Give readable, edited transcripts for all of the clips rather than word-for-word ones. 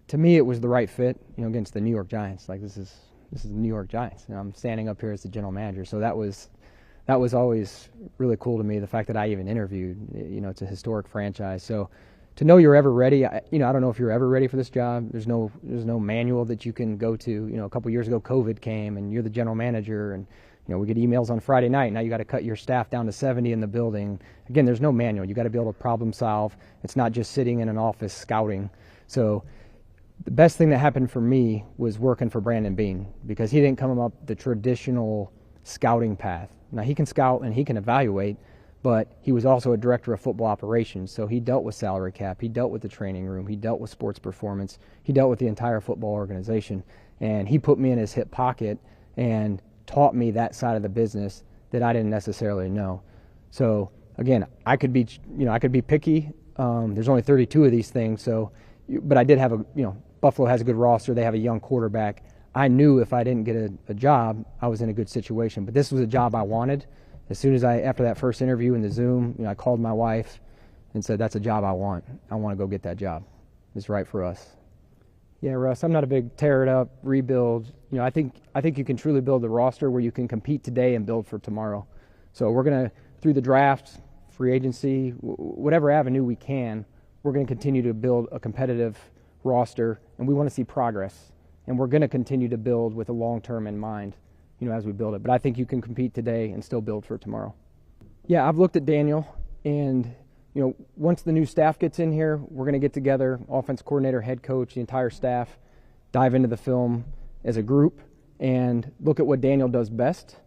to me, it was the right fit, against the New York Giants. Like, this is the New York Giants, and I'm standing up here as the general manager. So that was always really cool to me, the fact that I even interviewed. It's a historic franchise. So to know you're ever ready, I don't know if you're ever ready for this job. There's no manual that you can go to. A couple years ago, COVID came, and you're the general manager, and we get emails on Friday night. Now you got to cut your staff down to 70 in the building. Again, there's no manual. You got to be able to problem solve. It's not just sitting in an office scouting. So the best thing that happened for me was working for Brandon Beane, because he didn't come up the traditional scouting path. Now, he can scout and he can evaluate, but he was also a director of football operations, so he dealt with salary cap, he dealt with the training room, he dealt with sports performance, he dealt with the entire football organization, and he put me in his hip pocket and taught me that side of the business that I didn't necessarily know. So again, I could be picky. There's only 32 of these things, but I did have Buffalo has a good roster. They have a young quarterback. I knew if I didn't get a job, I was in a good situation. But this was a job I wanted. As soon as after that first interview in the Zoom, I called my wife and said, that's a job I want. I want to go get that job. It's right for us. Yeah, Russ, I'm not a big tear it up, rebuild. I think you can truly build a roster where you can compete today and build for tomorrow. So we're going to, through the draft, free agency, whatever avenue we can, we're going to continue to build a competitive roster, and we want to see progress. And we're going to continue to build with a long term in mind, as we build it. But I think you can compete today and still build for tomorrow. Yeah, I've looked at Daniel, and once the new staff gets in here, we're going to get together, offense coordinator, head coach, the entire staff, dive into the film as a group and look at what Daniel does best.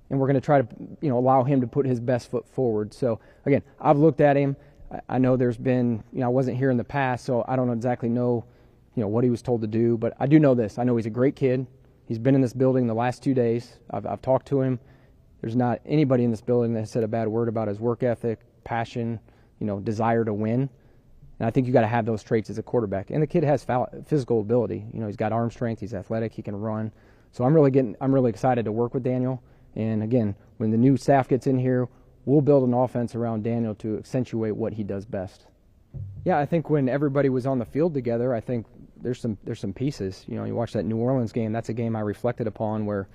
And we're going to try to, allow him to put his best foot forward. So again, I've looked at him. I know there's been, I wasn't here in the past, so I don't exactly know, what he was told to do. But I do know this. I know he's a great kid. He's been in this building the last 2 days. I've talked to him. There's not anybody in this building that said a bad word about his work ethic, passion, desire to win. And I think you got to have those traits as a quarterback. And the kid has physical ability. He's got arm strength. He's athletic. He can run. So I'm really excited to work with Daniel. And again, when the new staff gets in here, we'll build an offense around Daniel to accentuate what he does best. Yeah, I think when everybody was on the field together, I think there's some pieces. You watch that New Orleans game. That's a game I reflected upon where,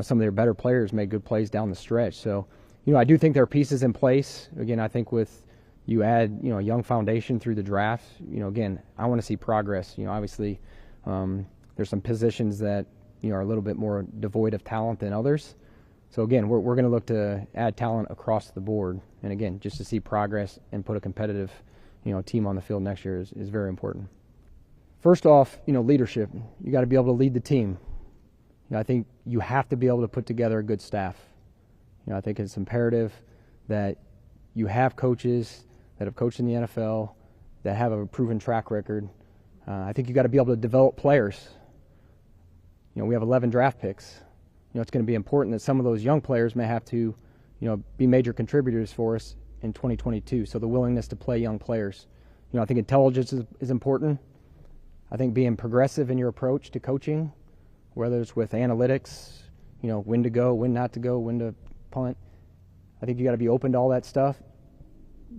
some of their better players made good plays down the stretch. So, I do think there are pieces in place. Again, I think with you add, a young foundation through the draft. Again, I want to see progress. Obviously, there's some positions that are a little bit more devoid of talent than others. So again, we're going to look to add talent across the board, and again, just to see progress and put a competitive, team on the field next year is very important. First off, leadership. You got to be able to lead the team. I think you have to be able to put together a good staff. I think it's imperative that you have coaches that have coached in the NFL, that have a proven track record. I think you got to be able to develop players. We have 11 draft picks. It's going to be important that some of those young players may have to, be major contributors for us in 2022. So the willingness to play young players. I think intelligence is important. I think being progressive in your approach to coaching, whether it's with analytics, when to go, when not to go, when to punt. I think you got to be open to all that stuff.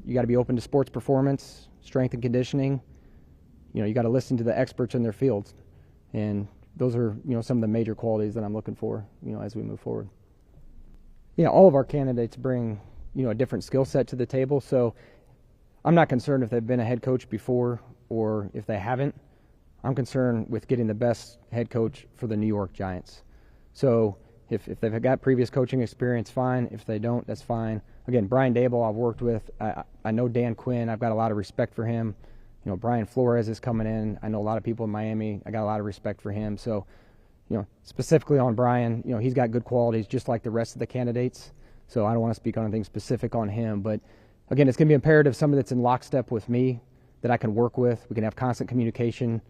You got to be open to sports performance, strength and conditioning. You got to listen to the experts in their fields. And those are, some of the major qualities that I'm looking for, as we move forward. Yeah, all of our candidates bring, a different skill set to the table. So I'm not concerned if they've been a head coach before or if they haven't. I'm concerned with getting the best head coach for the New York Giants. So if they've got previous coaching experience, fine. If they don't, that's fine. Again, Brian Daboll I've worked with. I know Dan Quinn. I've got a lot of respect for him. Brian Flores is coming in. I know a lot of people in Miami. I got a lot of respect for him. So, specifically on Brian, he's got good qualities just like the rest of the candidates. So I don't want to speak on anything specific on him. But, again, it's going to be imperative somebody that's in lockstep with me that I can work with. We can have constant communication,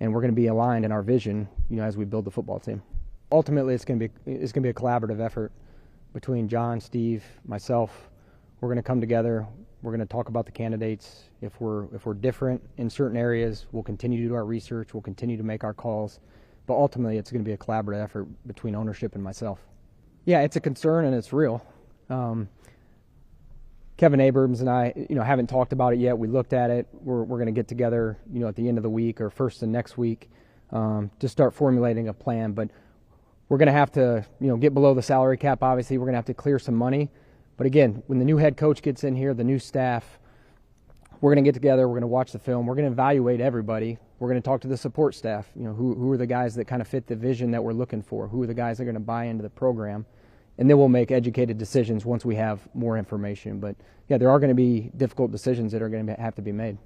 and we're going to be aligned in our vision, as we build the football team. Ultimately, it's going to be a collaborative effort between John, Steve, myself. We're going to come together. We're going to talk about the candidates. If we're different in certain areas, we'll continue to do our research. We'll continue to make our calls. But ultimately, it's going to be a collaborative effort between ownership and myself. Yeah, it's a concern and it's real. Kevin Abrams and I, haven't talked about it yet. We looked at it. We're going to get together, at the end of the week or first of next week to start formulating a plan. But we're going to have to, get below the salary cap. Obviously, we're going to have to clear some money. But again, when the new head coach gets in here, the new staff, we're going to get together. We're going to watch the film. We're going to evaluate everybody. We're going to talk to the support staff. Who are the guys that kind of fit the vision that we're looking for? Who are the guys that are going to buy into the program? And then we'll make educated decisions once we have more information. But yeah, there are going to be difficult decisions that are going to have to be made.